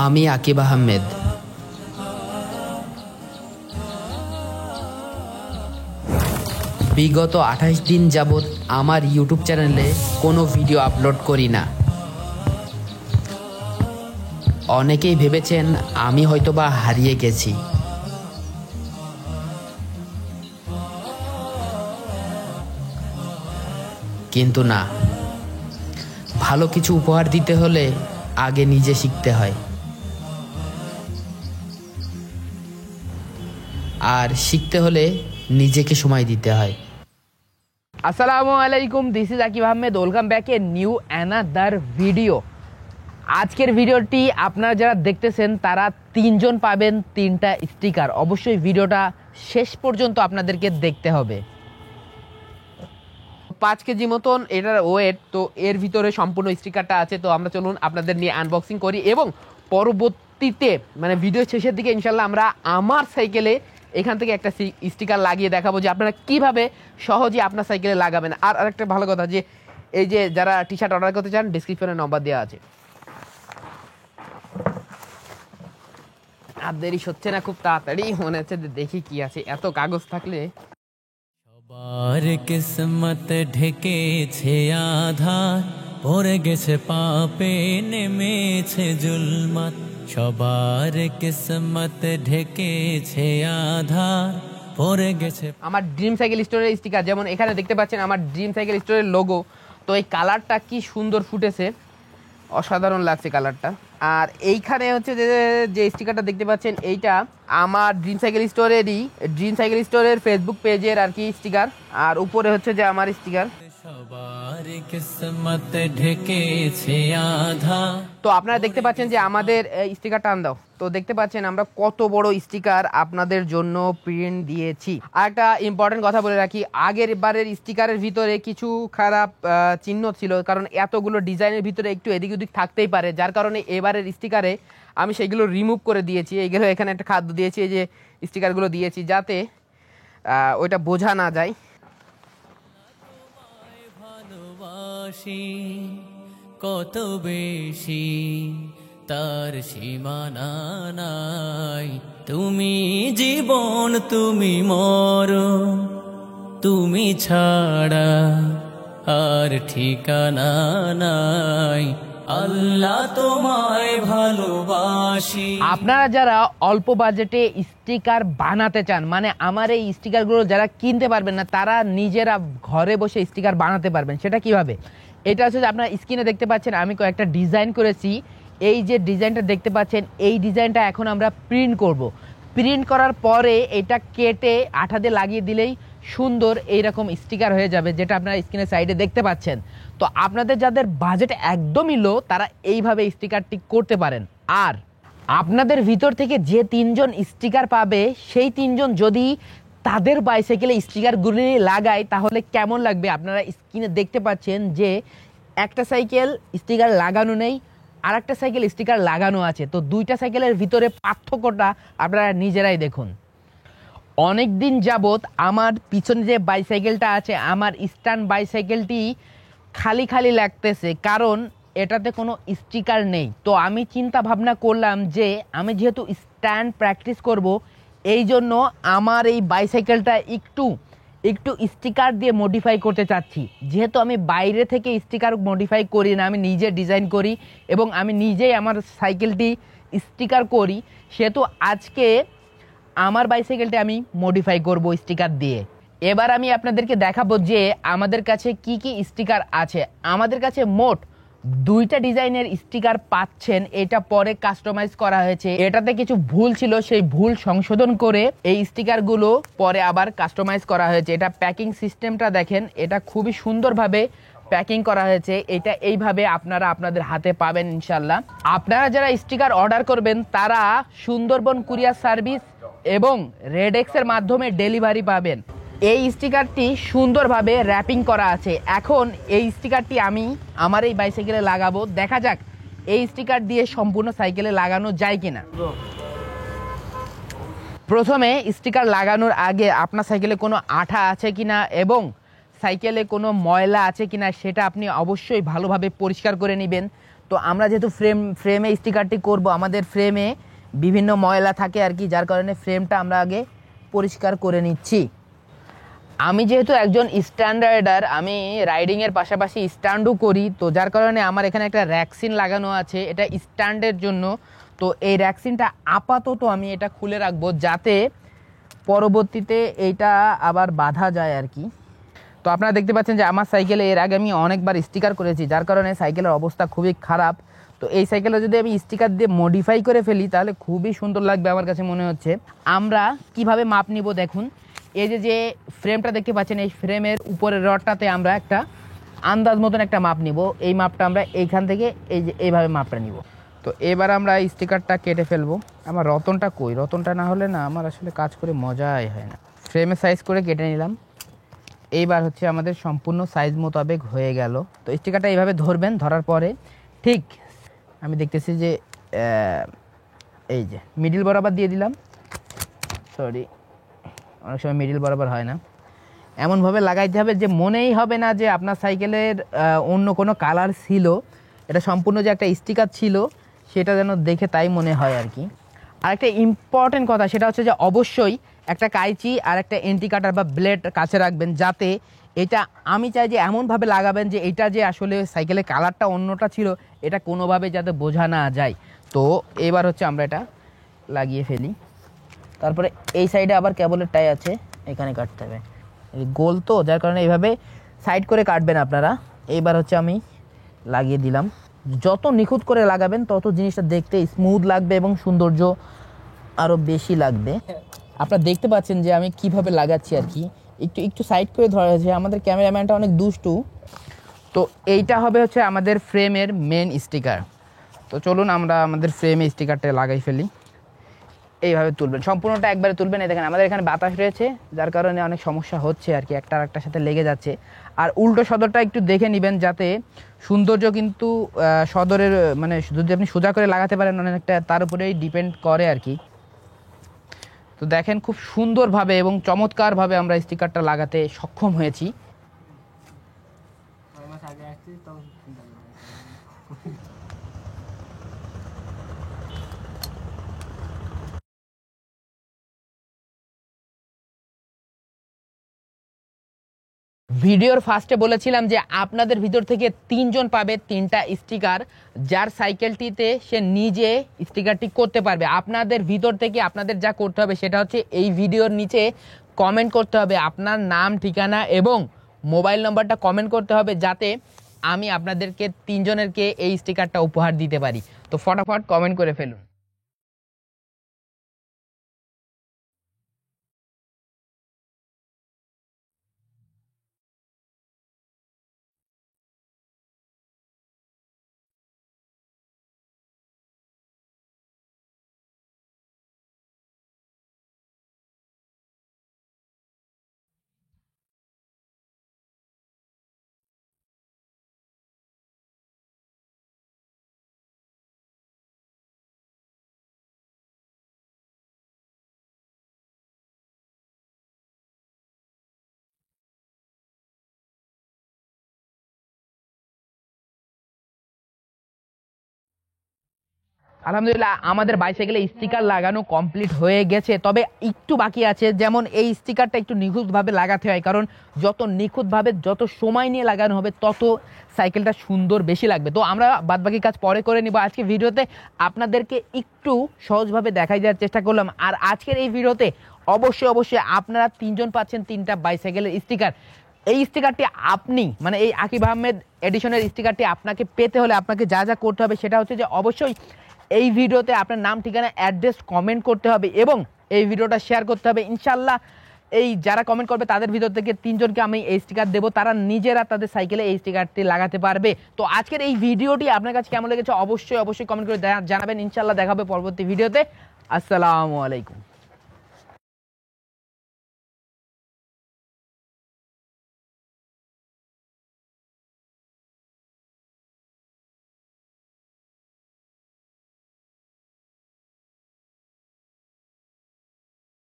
আমি আকিব আহমেদ। বিগত 28 দিন যাবৎ আমার ইউটিউব চ্যানেলে কোনো ভিডিও আপলোড করি না। অনেকেই ভেবেছেন আমি হয়তোবা হারিয়ে গেছি, কিন্তু না। ভালো কিছু উপহার দিতে হলে আগে নিজে শিখতে হয়, আর শিখতে হলে নিজেকে সময় দিতে হয়। আসসালামু আলাইকুম, this is Akib Ahmed. Welcome back a new another video. আজকের ভিডিওটি আপনারা যারা দেখতেছেন তারা তিনজন পাবেন 3টা স্টিকার। অবশ্যই ভিডিওটা শেষ পর্যন্ত আপনাদেরকে দেখতে হবে। 5 কেজি মতন এটার ওয়েট, তো এর ভিতরে সম্পূর্ণ স্টিকারটা আছে। তো আমরা চলুন আপনাদের নিয়ে আনবক্সিং করি এবং পরবর্তীতে মানে ভিডিও শেষের দিকে ইনশাল্লাহ আমরা আমার সাইকেলে এখান থেকে একটা স্টিকার লাগিয়ে দেখাবো যে আপনারা কিভাবে সহজে আপনার সাইকেলে লাগাবেন। আর আরেকটা ভালো কথা, যে এই যে যারা টি শার্ট অর্ডার করতে চান ডিসক্রিপশনে নম্বর দেওয়া আছে। আর দেরি হচ্ছে না, খুব তাড়াতাড়ি মনে হচ্ছে দেখি কি আছে। এত কাগজ থাকলে সবার কিসমত ঢেকেছে আধার, পড়ে গেছে পাপে নেমেছে জুলমাত। সবার কিসমত ঢেকেছে আধার, পড়ে গেছে। আমার ড্রিম সাইকেল স্টোরের স্টিকার, যেমন এখানে দেখতে পাচ্ছেন আমার ড্রিম সাইকেল স্টোরের লোগো। তো এই কালারটা কি সুন্দর ফুটেছে, অসাধারণ লাগছে কালারটা। আর এইখানে হচ্ছে যে স্টিকারটা দেখতে পাচ্ছেন এইটা আমার ড্রিম সাইকেল স্টোরেরই, ড্রিম সাইকেল স্টোরের ফেসবুক পেজের আর কি স্টিকার। আর উপরে হচ্ছে যে আমার স্টিকার। সবার কিসমত ঢেকেছে আধার। তো আপনারা দেখতে পাচ্ছেন যে আমাদের স্টিকারটা টান দাও। তো দেখতে পাচ্ছেন আমরা কত বড় স্টিকার আপনাদের জন্য প্রিন্ট দিয়েছি। আর একটা ইম্পর্টেন্ট কথা বলে রাখি, আগের বারের স্টিকারের ভিতরে কিছু খারাপ চিহ্ন ছিল, কারণ এতগুলো ডিজাইনের ভিতরে একটু এদিক ওদিক থাকতেই পারে, যার কারণে এবারের স্টিকারে আমি সেগুলো রিমুভ করে দিয়েছি। এইগুলো এখানে একটা খাদ্য দিয়েছি, এই যে স্টিকারগুলো দিয়েছি যাতে ওইটা বোঝা না যায়। ভালোবাসি কত বেশি, তার সীমানা নাই। তুমি জীবন, তুমি মরণ, তুমি ছাড়া আর ঠিকানা নাই। আল্লাহ তোমায় ভালোবাসি। আপনারা যারা অল্প বাজেটে স্টিকার বানাতে চান, মানে আমার এই স্টিকারগুলো যারা কিনতে পারবেন না, তারা নিজেরা ঘরে বসে স্টিকার বানাতে পারবেন। সেটা কিভাবে? এটা হচ্ছে যে আপনারা স্ক্রিনে দেখতে পাচ্ছেন আমি কয়েকটা ডিজাইন করেছি। এই যে ডিজাইনটা দেখতে পাচ্ছেন, এই ডিজাইনটা এখন আমরা প্রিন্ট করব। প্রিন্ট করার পরে এটা কেটে আঠা দিয়ে লাগিয়ে দিলেই সুন্দর এইরকম স্টিকার হয়ে যাবে, যেটা আপনারা স্ক্রিনের সাইডে দেখতে পাচ্ছেন। তো আপনাদের যাদের বাজেট একদমই লো, তারা এইভাবে স্টিকারটি করতে পারেন। আর আপনাদের ভিতর থেকে যে 3জন স্টিকার পাবে, সেই 3জন যদি তাদের বাইসাইকেলে স্টিকারগুলি লাগায় তাহলে কেমন লাগবে আপনারা স্ক্রিনে দেখতে পাচ্ছেন যে একটা সাইকেল স্টিকার লাগানো নেই, আর একটা সাইকেল স্টিকার লাগানো আছে। তো 2টা সাইকেলের ভিতরে পার্থক্যটা আপনারা নিজেরাই দেখুন। অনেক দিন যাবৎ আমার পিছনে যে বাইসাইকেলটা আছে, আমার স্ট্যান্ড বাইসাইকেলটি খালি খালি লাগতেছে, কারণ এটাতে কোনো স্টিকার নেই। তো আমি চিন্তা ভাবনা করলাম যে আমি যেহেতু স্ট্যান্ড প্র্যাকটিস করব, এই জন্য আমার এই বাইসাইকেলটা একটু স্টিকার দিয়ে মডিফাই করতে চাচ্ছি। যেহেতু আমি বাইরে থেকে স্টিকার মডিফাই করি না, আমি নিজে ডিজাইন করি এবং আমি নিজেই আমার সাইকেলটি স্টিকার করি, সেহেতু আজকে আমার বাইসাইকেলটা আমি মডিফাই করব স্টিকার দিয়ে। এবার আমি আপনাদেরকে দেখাবো যে আমাদের কাছে কি কি স্টিকার আছে। আমাদের কাছে মোট 2টা ডিজাইনের স্টিকার পাচ্ছেন। এটা পরে কাস্টমাইজ করা হয়েছে, এটাতে কিছু ভুল ছিল, সেই ভুল সংশোধন করে এই স্টিকারগুলো পরে আবার কাস্টমাইজ করা হয়েছে। এটা প্যাকিং সিস্টেমটা দেখেন, এটা খুবই সুন্দরভাবে প্যাকিং করা হয়েছে। এটা এইভাবে আপনারা আপনাদের হাতে পাবেন ইনশাল্লাহ। আপনারা যারা স্টিকার অর্ডার করবেন তারা সুন্দরবন কুরিয়ার সার্ভিস এবং রেডেক্সের মাধ্যমে ডেলিভারি পাবেন। এই স্টিকারটি সুন্দরভাবে র্যাপিং করা আছে। এখন এই স্টিকারটি আমি আমার এই বাইসাইকেলে লাগাবো, দেখা যাক এই স্টিকার দিয়ে সম্পূর্ণ সাইকেলে লাগানো যায় কিনা। প্রথমে স্টিকার লাগানোর আগে আপনার সাইকেলে কোনো আঠা আছে কিনা এবং সাইকেলে কোনো ময়লা আছে কিনা সেটা আপনি অবশ্যই ভালোভাবে পরিষ্কার করে নেবেন। তো আমরা যেহেতু ফ্রেমে স্টিকারটি করব, আমাদের ফ্রেমে বিভিন্ন ময়লা থাকে আর কি, যার কারণে ফ্রেমটা আমরা আগে পরিষ্কার করে নিচ্ছি। আমি যেহেতু একজন স্ট্যান্ড রাইডার, আমি রাইডিংয়ের পাশাপাশি স্ট্যান্ডও করি, তো যার কারণে আমার এখানে একটা র্যাকসিন লাগানো আছে, এটা স্ট্যান্ডের জন্য। তো এই র্যাকসিনটা আপাতত আমি এটা খুলে রাখবো, যাতে পরবর্তীতে এইটা আবার বাঁধা যায় আর কি। তো আপনারা দেখতে পাচ্ছেন যে আমার সাইকেলে এর আগে আমি অনেকবার স্টিকার করেছি, যার কারণে সাইকেলের অবস্থা খুবই খারাপ। তো এই সাইকেলে যদি আমি স্টিকার দিয়ে মডিফাই করে ফেলি তাহলে খুবই সুন্দর লাগবে আমার কাছে মনে হচ্ছে। আমরা কিভাবে মাপ নিব দেখুন, এই যে ফ্রেমটা দেখতে পাচ্ছেন, এই ফ্রেমের উপরের রডটাতে আমরা একটা আন্দাজ মতন একটা মাপ নিব। এই মাপটা আমরা এইখান থেকে এই যে এইভাবে মাপটা নিব। তো এবার আমরা স্টিকারটা কেটে ফেলবো। আমার রতনটা কই, রতনটা না হলে না আমার আসলে কাজ করে মজাই হয় না। ফ্রেমের সাইজ করে কেটে নিলাম। এইবার হচ্ছে আমাদের সম্পূর্ণ সাইজ মোতাবেক হয়ে গেল। তো স্টিকারটা এইভাবে ধরবেন, ধরার পরে ঠিক আমি দেখতেছি যে এই যে মিডিল বরাবর দিয়ে দিলাম। সরি, অনেক সময় মিডিল বরাবর হয় না, এমনভাবে লাগাইতে হবে যে মনেই হবে না যে আপনার সাইকেলের অন্য কোনো কালার ছিল, এটা সম্পূর্ণ যে একটা স্টিকার ছিল সেটা যেন দেখে তাই মনে হয় আর কি। আর একটা ইম্পর্টেন্ট কথা, সেটা হচ্ছে যে অবশ্যই একটা কাঁচি আর একটা এন্টি কাটার বা ব্লেড কাছে রাখবেন, যাতে এটা আমি চাই যে এমনভাবে লাগাবেন যে এটা যে আসলে সাইকেলের কালারটা অন্যটা ছিল এটা কোনোভাবে যাতে বোঝা না যায়। তো এবার হচ্ছে আমরা এটা লাগিয়ে ফেলি। তারপরে এই সাইডে আবার কেবলের টাই আছে, এখানে কাটতে হবে। গোল তো, যার কারণে এইভাবে সাইড করে কাটবেন আপনারা। এইবার হচ্ছে আমি লাগিয়ে দিলাম। যত নিখুঁত করে লাগাবেন তত জিনিসটা দেখতে স্মুথ লাগবে এবং সৌন্দর্য আরও বেশি লাগবে। আপনারা দেখতে পাচ্ছেন যে আমি কিভাবে লাগাচ্ছি আর কি, একটু সাইড করে ধরা হয়েছে। আমাদের ক্যামেরাম্যানটা অনেক দুষ্টু। তো এইটা হবে হচ্ছে আমাদের ফ্রেমের মেন স্টিকার। তো চলুন আমরা আমাদের ফ্রেমে স্টিকারটা লাগাই ফেলি। এইভাবে তুলবেন, সম্পূর্ণটা একবারে তুলবেন। এই দেখেন আমাদের এখানে বাতাস রয়েছে, যার কারণে অনেক সমস্যা হচ্ছে আর কি, একটা আরেকটার সাথে লেগে যাচ্ছে। আর উল্টো সদরটা একটু দেখে নেবেন, যাতে সৌন্দর্য কিন্তু সদরের মানে যদি আপনি সোজা করে লাগাতে পারেন অনেকটা তার উপরেই ডিপেন্ড করে আর কি। তো দেখেন খুব সুন্দরভাবে এবং চমৎকারভাবে আমরা স্টিকারটা লাগাতে সক্ষম হয়েছি। ভিডিওর ফার্স্টে বলেছিলাম যে আপনাদের ভিতর থেকে 3 জন পাবে 3টা স্টিকার, যার সাইকেলটিতে সে নিজে স্টিকারটি করতে পারবে। আপনাদের ভিতর থেকে আপনাদের যা করতে হবে সেটা হচ্ছে এই ভিডিওর নিচে কমেন্ট করতে হবে আপনার নাম, ঠিকানা এবং মোবাইল নম্বরটা কমেন্ট করতে হবে, যাতে আমি আপনাদেরকে 3 জনেরকে এই স্টিকারটা উপহার দিতে পারি। তো ফটাফট কমেন্ট করে ফেলুন। আলহামদুলিল্লাহ আমাদের বাইসাইকেলে স্টিকার লাগানো কমপ্লিট হয়ে গেছে, তবে একটু বাকি আছে। যেমন এই স্টিকারটা একটু নিখুঁতভাবে লাগাতে হয়, কারণ যত নিখুঁতভাবে যত সময় নিয়ে লাগানো হবে তত সাইকেলটা সুন্দর বেশি লাগবে। তো আমরা বাদবাকি কাজ পরে করে নিব। আজকে ভিডিওতে আপনাদেরকে একটু সহজভাবে দেখাই দেওয়ার চেষ্টা করলাম। আর আজকের এই ভিডিওতে অবশ্যই আপনারা 3 জন পাচ্ছেন 3টা বাইসাইকেলের স্টিকার। এই স্টিকারটি আপনি মানে এই আকিব আহমেদ এডিশনের স্টিকারটি আপনাকে পেতে হলে আপনাকে যা যা করতে হবে সেটা হচ্ছে যে অবশ্যই এই ভিডিওতে আপনার নাম, ঠিকানা, অ্যাড্রেস কমেন্ট করতে হবে এবং এই ভিডিওটা শেয়ার করতে হবে। ইনশাল্লাহ এই যারা কমেন্ট করবে তাদের ভিতর থেকে 3 জনকে আমি এই স্টিকার দেবো, তারা নিজেরা তাদের সাইকেলে এই স্টিকারটি লাগাতে পারবে। তো আজকের এই ভিডিওটি আপনার কাছে কেমন লেগেছে অবশ্যই কমেন্ট করে জানাবেন। ইনশাল্লাহ দেখা হবে পরবর্তী ভিডিওতে। আসসালামু আলাইকুম।